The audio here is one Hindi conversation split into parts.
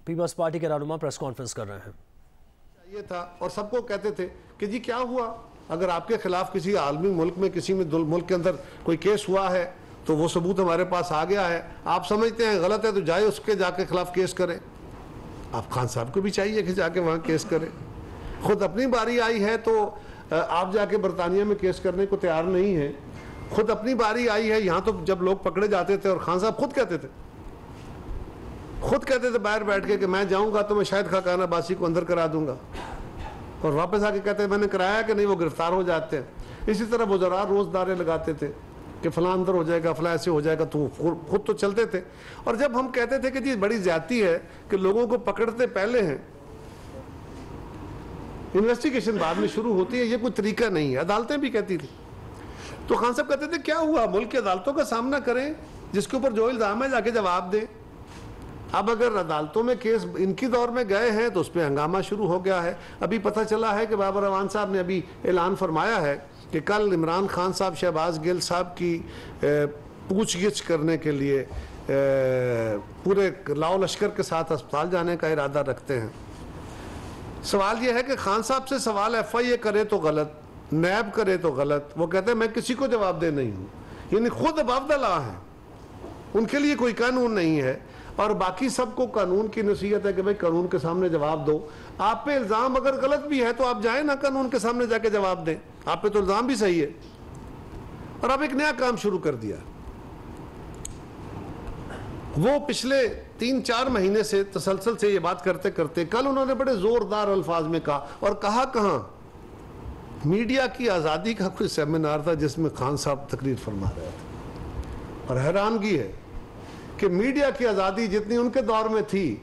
पीपल्स पार्टी के रहनुमा प्रेस कॉन्फ्रेंस कर रहे हैं। ये था और सबको कहते थे कि जी क्या हुआ, अगर आपके खिलाफ किसी आलमी मुल्क में किसी में मुल्क के अंदर कोई केस हुआ है तो वो सबूत हमारे पास आ गया है, आप समझते हैं गलत है तो जाए उसके जाके खिलाफ केस करें। आप खान साहब को भी चाहिए कि जाके वहाँ केस करें। खुद अपनी बारी आई है तो आप जाके बरतानिया में केस करने को तैयार नहीं है। खुद अपनी बारी आई है यहाँ तो जब लोग पकड़े जाते थे और खान साहब खुद कहते थे बाहर बैठ के कि मैं जाऊंगा तो मैं शायद खाकाना बासी को अंदर करा दूंगा, और वापस आके कहते हैं मैंने कराया कि नहीं, वो गिरफ्तार हो जाते हैं। इसी तरह वज़रा रोज़ नारे लगाते थे कि फलां अंदर हो जाएगा, फलां ऐसे हो जाएगा, तो खुद तो चलते थे। और जब हम कहते थे कि जी बड़ी ज्यादती है कि लोगों को पकड़ते पहले हैं, इन्वेस्टिगेशन बाद में शुरू होती है, ये कोई तरीका नहीं है, अदालतें भी कहती थी। तो खान साहब कहते थे क्या हुआ, मुल्क की अदालतों का सामना करें, जिसके ऊपर जो इल्ज़ाम है जाके जवाब दें। अब अगर अदालतों में केस इनकी दौर में गए हैं तो उस पर हंगामा शुरू हो गया है। अभी पता चला है कि बाबर अवान साहब ने अभी ऐलान फरमाया है कि कल इमरान खान साहब शहबाज गिल साहब की पूछगिछ करने के लिए पूरे लाओ लश्कर के साथ अस्पताल जाने का इरादा रखते हैं। सवाल यह है कि खान साहब से सवाल FIA करे तो गलत, नैब करे तो गलत, वो कहते हैं मैं किसी को जवाब दे नहीं हूँ, यानी खुद अबव द लॉ है, उनके लिए कोई कानून नहीं है। और बाकी सबको कानून की नसीहत है कि भाई कानून के सामने जवाब दो। आप पे इल्ज़ाम अगर गलत भी है तो आप जाए ना कानून के सामने जाके जवाब दें, आप पे तो इल्ज़ाम भी सही है। और अब एक नया काम शुरू कर दिया, वो पिछले 3-4 महीने से तसलसल से ये बात करते करते कल उन्होंने बड़े जोरदार अल्फाज में कहा, और कहा कहाँ, मीडिया की आज़ादी का कोई सेमिनार था जिसमें खान साहब तकरीर फरमा रहे थे। और हैरानगी है कि मीडिया की आज़ादी जितनी उनके दौर में थी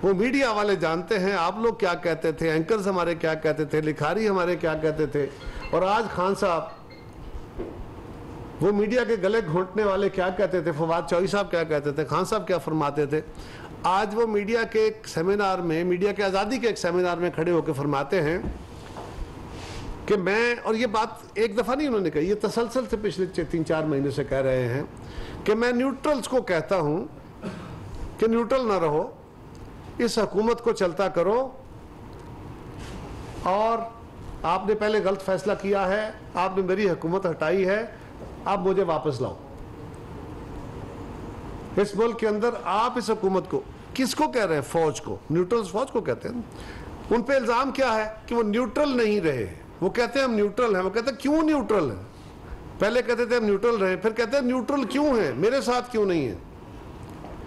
वो मीडिया वाले जानते हैं, आप लोग क्या कहते थे, एंकर्स हमारे क्या कहते थे, लिखारी हमारे क्या कहते थे। और आज खान साहब वो मीडिया के गले घोंटने वाले क्या कहते थे, फवाद चौधरी साहब क्या कहते थे, खान साहब क्या फरमाते थे। आज वो मीडिया के एक सेमिनार में, मीडिया की आज़ादी के एक सेमिनार में खड़े होकर फरमाते हैं कि मैं, और ये बात एक दफ़ा नहीं उन्होंने कही, ये तसलसल से पिछले 3-4 महीने से कह रहे हैं कि मैं न्यूट्रल्स को कहता हूं कि न्यूट्रल ना रहो, इस हुकूमत को चलता करो, और आपने पहले गलत फैसला किया है, आपने मेरी हुकूमत हटाई है, आप मुझे वापस लाओ। इस मुल्क के अंदर आप इस हुकूमत को, किसको कह रहे हैं, फौज को, न्यूट्रल्स फौज को कहते हैं। उन पे इल्ज़ाम क्या है कि वो न्यूट्रल नहीं रहे। वो कहते हैं हम न्यूट्रल हैं, वो कहते हैं क्यों न्यूट्रल हैं। पहले कहते थे हम न्यूट्रल रहे, फिर कहते हैं न्यूट्रल क्यों है, मेरे साथ क्यों नहीं है।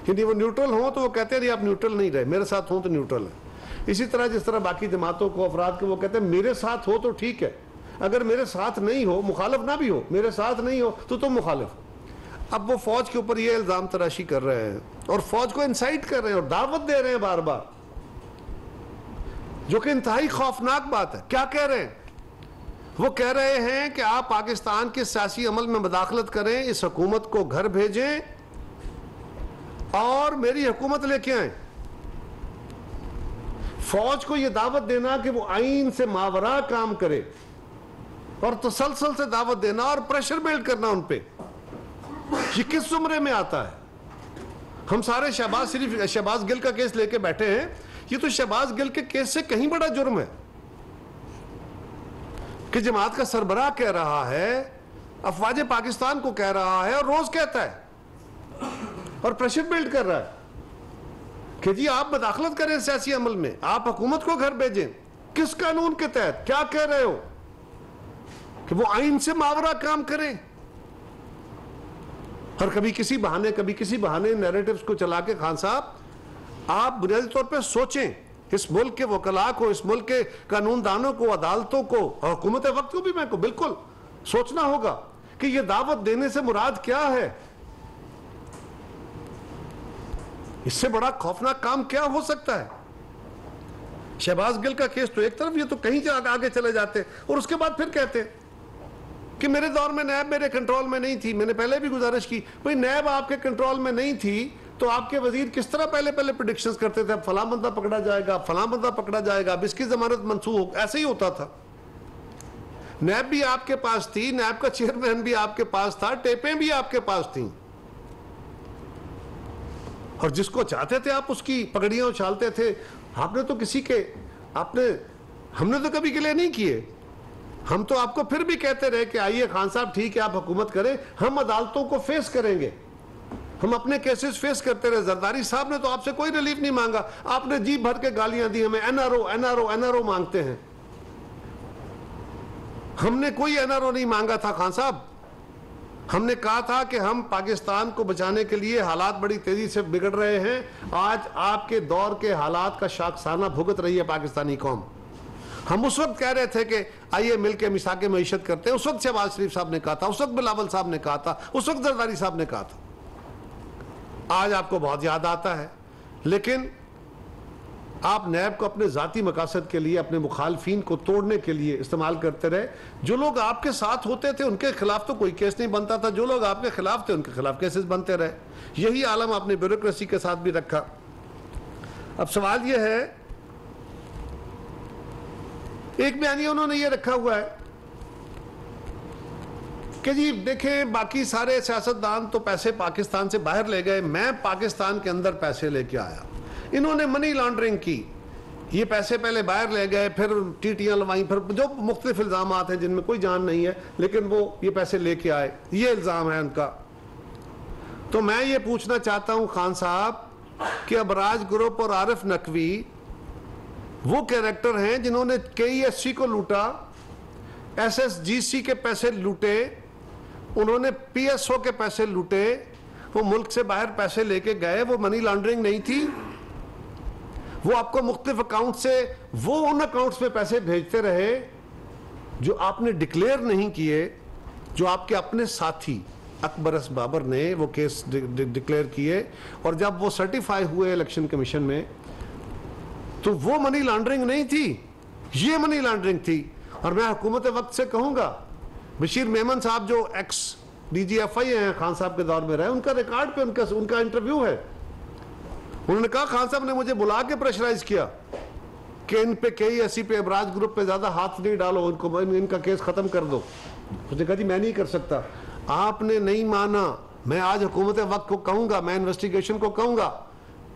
यदि वो न्यूट्रल हो तो वो कहते हैं आप न्यूट्रल नहीं रहे, मेरे साथ हो तो न्यूट्रल है। इसी तरह जिस तरह बाकी जमातों को, अफराद को, वो कहते हैं मेरे साथ हो तो ठीक है, अगर मेरे साथ नहीं हो, मुखालिफ ना भी हो, मेरे साथ नहीं हो तो तुम मुखालिफ। अब वो फौज के ऊपर ये इल्ज़ाम तराशी कर रहे हैं और फौज को इंसाइट कर रहे हैं और दावत दे रहे हैं बार बार, जो कि इंतहाई खौफनाक बात है। क्या कह रहे हैं, वो कह रहे हैं कि आप पाकिस्तान के सियासी अमल में मदाखलत करें, इस हुकूमत को घर भेजें और मेरी हुकूमत लेके आए। फौज को यह दावत देना कि वो आईन से मावरा काम करे और तसलसल से दावत देना और प्रेशर बिल्ड करना उन पे, ये किस जुमरे में आता है। हम सारे शहबाज गिल का केस लेके बैठे हैं, ये तो शहबाज गिल के केस से कहीं बड़ा जुर्म है कि जमात का सरबराह कह रहा है, अफवाज पाकिस्तान को कह रहा है और रोज कहता है और प्रेशर बिल्ड कर रहा है कि जी आप मदाखलत करें सियासी अमल में, आप हुकूमत को घर भेजें। किस कानून के तहत, क्या कह रहे हो कि वो आइन से मावरा काम करें। और कभी किसी बहाने नैरेटिव्स को चला के खान साहब आप बुनियादी तौर पे सोचें, इस मुल्क के वकला को, इस मुल्क के कानूनदानों को, अदालतों को और हुकूमत वक्त को भी मैं को बिल्कुल सोचना होगा कि यह दावत देने से मुराद क्या है। इससे बड़ा खौफनाक काम क्या हो सकता है। शहबाज गिल का केस तो एक तरफ, ये तो कहीं आगे चले जाते और उसके बाद फिर कहते कि मेरे दौर में नैब मेरे कंट्रोल में नहीं थी। मैंने पहले भी गुजारिश की, भाई नैब आपके कंट्रोल में नहीं थी तो आपके वजीर किस तरह पहले प्रेडिक्शंस करते थे, फलां बंदा पकड़ा जाएगा, फलां बंदा पकड़ा जाएगा, अब इसकी जमानत मंसूख, ऐसे ही होता था। नैब भी आपके पास थी, नैब का चेयरमैन भी आपके पास था, टेपें भी आपके पास थी और जिसको चाहते थे आप उसकी पगड़ियां उछालते थे। आपने तो किसी के हमने तो कभी के लिए नहीं किए। हम तो आपको फिर भी कहते रहे कि आइए खान साहब ठीक है आप हुकूमत करें, हम अदालतों को फेस करेंगे, हम अपने केसेस फेस करते रहे। जरदारी साहब ने तो आपसे कोई रिलीफ नहीं मांगा, आपने जी भर के गालियां दी हमें, एनआरओ एनआरओ एनआरओ मांगते हैं। हमने कोई एनआरओ नहीं मांगा था खान साहब। हमने कहा था कि हम पाकिस्तान को बचाने के लिए, हालात बड़ी तेजी से बिगड़ रहे हैं, आज आपके दौर के हालात का शाखसाना भुगत रही है पाकिस्तानी कौम। हम उस वक्त कह रहे थे कि आइए मिलकर मिसाके मईशत करते हैं। उस वक्त शहबाज शरीफ साहब ने कहा था, उस वक्त बिलावल साहब ने कहा था, उस वक्त जरदारी साहब ने कहा था। आज आपको बहुत याद आता है, लेकिन आप नैब को अपने जाती मकासद के लिए, अपने मुखालफीन को तोड़ने के लिए इस्तेमाल करते रहे। जो लोग आपके साथ होते थे उनके खिलाफ तो कोई केस नहीं बनता था, जो लोग आपके खिलाफ थे उनके खिलाफ केसेस बनते रहे। यही आलम आपने ब्यूरोक्रेसी के साथ भी रखा। अब सवाल यह है, एक बयानिया उन्होंने ये रखा हुआ है कि जी देखें बाकी सारे सियासतदान तो पैसे पाकिस्तान से बाहर ले गए, मैं पाकिस्तान के अंदर पैसे लेके आया। इन्होंने मनी लॉन्ड्रिंग की, ये पैसे पहले बाहर ले गए, फिर टीटियां लवाई, फिर जो मुख्तलिफ इल्जाम हैं जिनमें कोई जान नहीं है, लेकिन वो ये पैसे लेके आए, ये इल्जाम है उनका। तो मैं ये पूछना चाहता हूं खान साहब कि अबराज ग्रुप और आरिफ नकवी वो कैरेक्टर हैं जिन्होंने KESC को लूटा, SSGC के पैसे लूटे, उन्होंने PSO के पैसे लूटे, वो मुल्क से बाहर पैसे लेके गए, वो मनी लॉन्ड्रिंग नहीं थी? वो आपको मुख्तलिफ अकाउंट से वो उन अकाउंट्स में पैसे भेजते रहे जो आपने डिक्लेयर नहीं किए, जो आपके अपने साथी अकबर बाबर ने वो केस डिक्लेयर किए, और जब वो सर्टिफाई हुए इलेक्शन कमीशन में तो वो मनी लॉन्ड्रिंग नहीं थी, ये मनी लॉन्ड्रिंग थी। और मैं हुकूमत वक्त से कहूंगा, बशीर मेमन साहब जो एक्स DGFI हैं खान साहब के दौर में रहे, उनका रिकॉर्ड पे उनका इंटरव्यू है। उन्होंने कहा खान साहब ने मुझे बुला के प्रेशराइज किया कि इन पे KESC पे अबराज ग्रुप पे ज्यादा हाथ नहीं डालो, इनका केस खत्म कर दो। उसने कहा जी मैं नहीं कर सकता। आपने नहीं माना। मैं आज हुकूमत वक्त को कहूंगा, मैं इन्वेस्टिगेशन को कहूंगा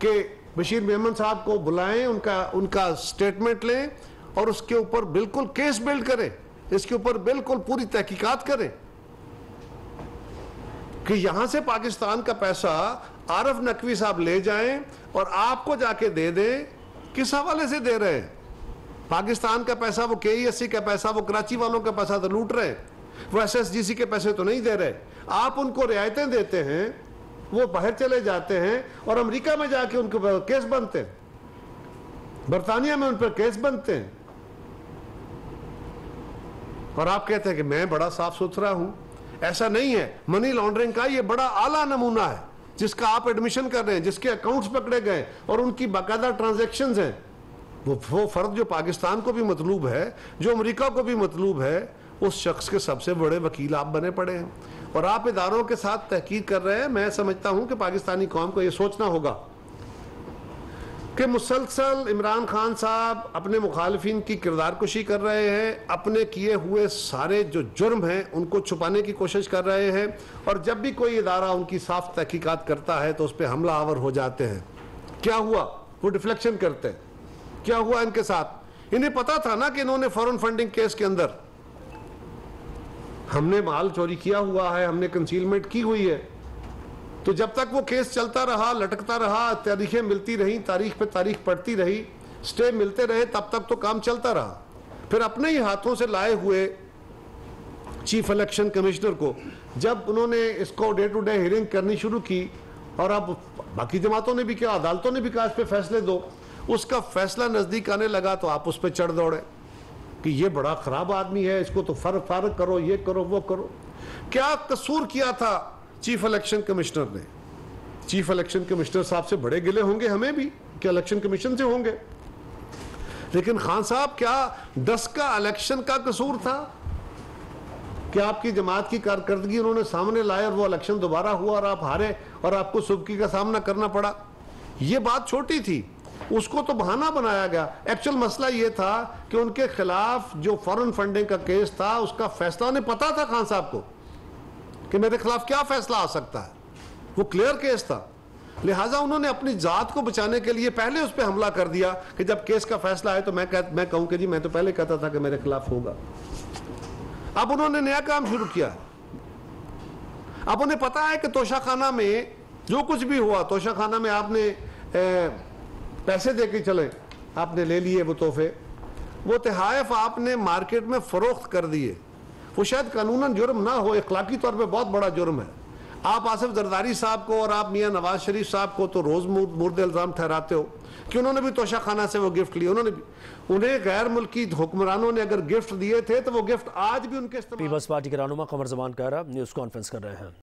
कि बशीर मेमन साहब को बुलाएं, उनका स्टेटमेंट लें और उसके ऊपर बिल्कुल केस बिल्ड करें, इसके ऊपर बिल्कुल पूरी तहकीकात करें कि यहां से पाकिस्तान का पैसा आरिफ नकवी साहब ले जाएं और आपको जाके दे दें। किस हवाले से दे रहे हैं? पाकिस्तान का पैसा, वो KESC का पैसा, वो कराची वालों का पैसा तो लूट रहे हैं, वो SSGC के पैसे तो नहीं दे रहे। आप उनको रियायतें देते हैं, वो बाहर चले जाते हैं और अमेरिका में जाके उनके केस बनते हैं, बरतानिया में उन पर केस बनते हैं, और आप कहते हैं कि मैं बड़ा साफ सुथरा हूं। ऐसा नहीं है। मनी लॉन्ड्रिंग का ये बड़ा आला नमूना है जिसका आप एडमिशन कर रहे हैं, जिसके अकाउंट्स पकड़े गए और उनकी बाकायदा ट्रांजैक्शंस हैं। वो फर्द जो पाकिस्तान को भी मतलूब है, जो अमेरिका को भी मतलूब है, उस शख्स के सबसे बड़े वकील आप बने पड़े हैं और आप इदारों के साथ तहकीक कर रहे हैं। मैं समझता हूं कि पाकिस्तानी कौम को यह सोचना होगा कि मुसलसल इमरान खान साहब अपने मुखालिफिन की किरदारकुशी कर रहे हैं, अपने किए हुए सारे जो जुर्म हैं उनको छुपाने की कोशिश कर रहे हैं, और जब भी कोई इदारा उनकी साफ तहकीकात करता है तो उस पर हमला आवर हो जाते हैं। क्या हुआ? वो डिफ्लेक्शन करते हैं। क्या हुआ इनके साथ? इन्हें पता था ना कि इन्होंने फॉरेन फंडिंग केस के अंदर हमने माल चोरी किया हुआ है, हमने कंसीलमेंट की हुई है, तो जब तक वो केस चलता रहा, लटकता रहा, तारीखें मिलती रही, तारीख पे तारीख पड़ती रही, स्टे मिलते रहे, तब तक तो काम चलता रहा। फिर अपने ही हाथों से लाए हुए चीफ इलेक्शन कमिश्नर को जब उन्होंने इसको डे टू डे हियरिंग करनी शुरू की, और अब बाकी जमातों ने भी क्या, अदालतों ने भी कहा इस पे फैसले दो, उसका फैसला नजदीक आने लगा तो आप उस पर चढ़ दौड़े कि ये बड़ा खराब आदमी है, इसको तो फारग करो, ये करो, वो करो। क्या कसूर किया था चीफ इलेक्शन कमिश्नर ने? चीफ इलेक्शन कमिश्नर साहब से बड़े गिले होंगे हमें भी, क्या इलेक्शन कमीशन से होंगे, लेकिन खान साहब क्या 10 का इलेक्शन का कसूर था? क्या आपकी जमात की कारकर्दगी उन्होंने सामने लाए और वो इलेक्शन दोबारा हुआ और आप हारे और आपको सुबकी का सामना करना पड़ा? ये बात छोटी थी, उसको तो बहाना बनाया गया। एक्चुअल मसला ये था कि उनके खिलाफ जो फॉरेन फंडिंग का केस था उसका फैसला उन्हें पता था खान साहब को कि मेरे खिलाफ क्या फैसला आ सकता है, वो क्लियर केस था। लिहाजा उन्होंने अपनी जात को बचाने के लिए पहले उस पर हमला कर दिया कि जब केस का फैसला आए तो मैं कहूं कि जी मैं तो पहले कहता था कि मेरे खिलाफ होगा। अब उन्होंने नया काम शुरू किया। अब उन्हें पता है कि तोशाखाना में जो कुछ भी हुआ, तोशाखाना में आपने पैसे दे के चले, आपने ले लिए वो तोहफे, वो तहाइफ आपने मार्केट में फरोख्त कर दिए, वो शायद कानूनन जुर्म ना हो, इखलाकी तौर पे बहुत बड़ा जुर्म है। आप आसिफ जरदारी साहब को और आप मियां नवाज शरीफ साहब को तो रोज मुर्द इल्जाम ठहराते हो कि उन्होंने भी तोशाखाना से वो गिफ्ट लिए। उन्हें गैर मुल्की हुक्मरानों ने अगर गिफ्ट दिए थे तो वो गिफ्ट आज भी उनके इस्तेमाल। पीपल्स पार्टी के रहनुमा कमर जमान कहरा न्यूज़ कॉन्फ्रेंस कर रहे हैं।